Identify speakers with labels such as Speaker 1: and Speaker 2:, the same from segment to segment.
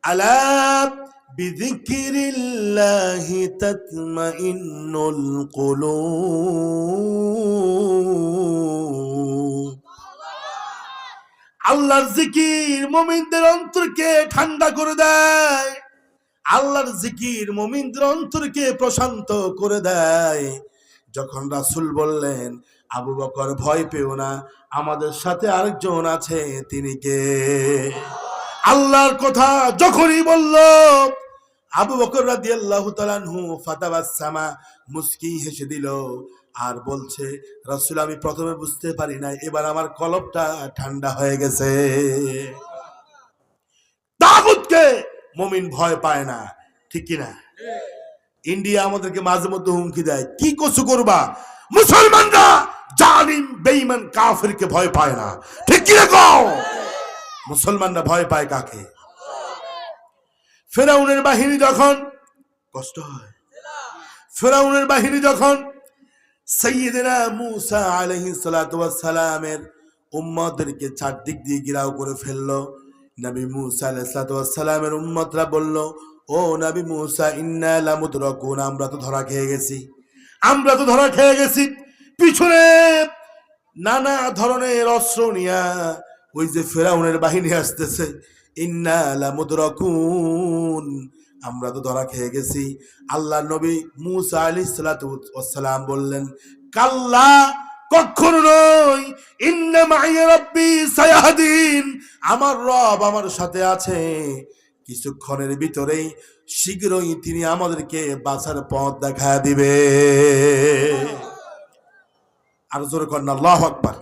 Speaker 1: আলা বিযিকরিল্লাহি তাতমাইন্নুল কুলুব। আল্লাহর জিকির মুমিনদের অন্তরকে ঠান্ডা করে দেয়। আল্লাহর জিকির মুমিনদের অন্তরকে প্রশান্ত করে দেয়। যখন রাসূল বললেন, আবু বকর ভয় পেও না, আমাদের সাথে আরেকজন আছে, তিনি কে? আল্লাহর কথা যখনই বলল, আবু বকর রাদিয়াল্লাহু তাআলা আনহু ফাতাবাসসামা, মুস্কি হেসে দিল আর বলছে, রাসূল আমি প্রথমে বুঝতে পারি না, এবার আমার কলবটা ঠান্ডা হয়ে গেছে। তাগুতকে মুমিন ভয় পায় না, ঠিক কি না? ইন্ডিয়া আমাদেরকে মাঝে মধ্যে হুমকি দেয়, কি কসু করবা? মুসলমানরা জালিম বেঈমান কাফিরকে ভয় পায় না, ঠিক কি না? মুসলমানরা ভয় পায় কাকে? ফেরাউনের বাহিনী যখন, কষ্ট হয়, ফেরাউনের বাহিনী যখন সাইয়্যিদিনা মূসা আলাইহিস সালাতু ওয়াস সালামের উম্মতদেরকে চারদিক দিয়ে ঘেরাও করে ফেললো, নবী মূসা আলাইহিস সালাতু ওয়াস সালামের উম্মতরা বলল, ও নবী মূসা, ইন্না লামুদরাকুন, আমরা তো ধরা খেয়ে গেছি, আমরা তো ধরা খেয়ে গেছি। পিছনে নানা ধরনের অস্ত্র নিয়া ওই যে ফেরাউনের বাহিনী আসতেছে, ইন্না লামুদরাকুন, আমরা তো ধরা খেয়ে গেছি। আল্লাহ নবী মূসা আলাইহিস সালাতু ওয়াস সালাম বললেন, কাল্লা, কখনো নয়, ইন্না মাইয়া রাব্বি সায়াহদিন, আমার রব আমার সাথে আছে, কিছুক্ষণের ভিতরেই শীঘ্রই তিনি আমাদেরকে বাঁচার পথ দেখা দিবে। আর জোরে করেন আল্লাহু আকবার।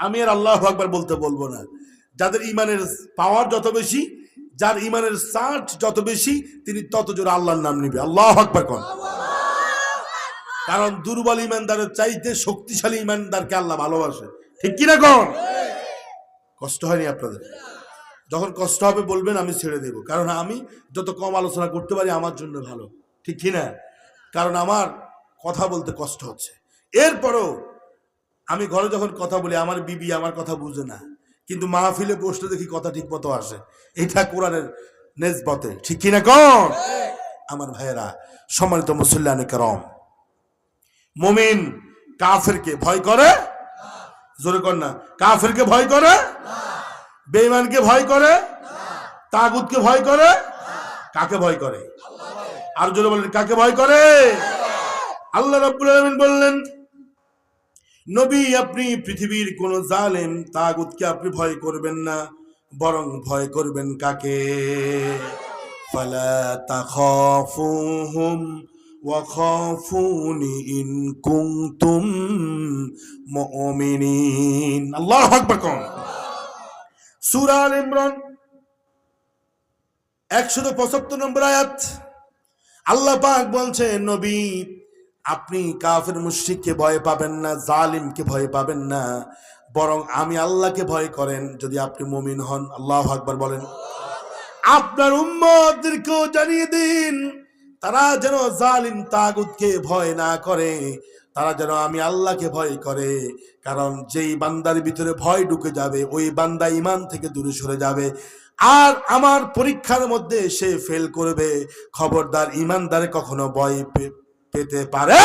Speaker 1: আমি আর আল্লাহু আকবার বলতে বলবো না। যাদের ইমানের পাওয়ার যত বেশি, যার ইমানের সার্চ যত বেশি, তিনি তত জোরে আল্লাহর নাম নিবে। আল্লাহু আকবার কোন। কারণ দুর্বল ইমানদারের চাইতে শক্তিশালী ইমানদারকে আল্লাহ ভালোবাসে, ঠিক কিনা কোন? কষ্ট হয়নি আপনাদের? যখন কষ্ট হবে বলবেন, আমি ছেড়ে দেব, কারণ আমি যত কম আলোচনা করতে পারি আমার জন্য ভালো, ঠিক কিনা? কারণ আমার কথা বলতে কষ্ট হচ্ছে। এরপরও আমি ঘরে যখন কথা বলি, আমার বিবি আমার কথা বুঝে না, কিন্তু মাহফিলে বসলে দেখি কথা ঠিক মতো আসে। এটা কোরআনের নেসবতে, ঠিক কিনা কোন? আমার ভাইয়েরা, সম্মানিত মুসল্লিয়ানে কেরাম, মুমিন কাফেরকে ভয় করে? জোরে কর না। কাফেরকে ভয় করে? বেঈমানকে ভয় করে? তাগুতকে ভয় করে? কাকে ভয় করে? আর জোরে বলেন, কাকে ভয় করে? আল্লাহ রাব্বুল আলামিন বললেন, নবী আপনি পৃথিবীর কোন জালেম তাগুতকে আপনি ভয় করবেন না, বরং ভয় করবেন কাকে? ফালা তাখাফুহুম ওয়া খাফুনি ইন কুনতুম মুমিনিন। আল্লাহু আকবার কোন। সূরা আল ইমরান 175 নম্বর আয়াত। আল্লাহ পাক বলছেন, নবী আপনি কাফের মুশরিককে ভয় পাবেন না, জালিমকে ভয় পাবেন না, বরং আমি আল্লাহকে ভয় করেন যদি আপনি মুমিন হন। আল্লাহু আকবার বলেন। আপনার উম্মতদেরকেও জানিয়ে দিন, তারা যেন জালিম তাগুতকে ভয় না করে, তারা যেন আমি আল্লাহকে ভয় করে। কারণ যেই বান্দার ভিতরে ভয় ঢুকে যাবে, ওই বান্দা ঈমান থেকে দূরে সরে যাবে, আর আমার পরীক্ষার মধ্যে সে ফেল করবে। খবরদার, ঈমানদারে কখনো ভয় পেতে পারে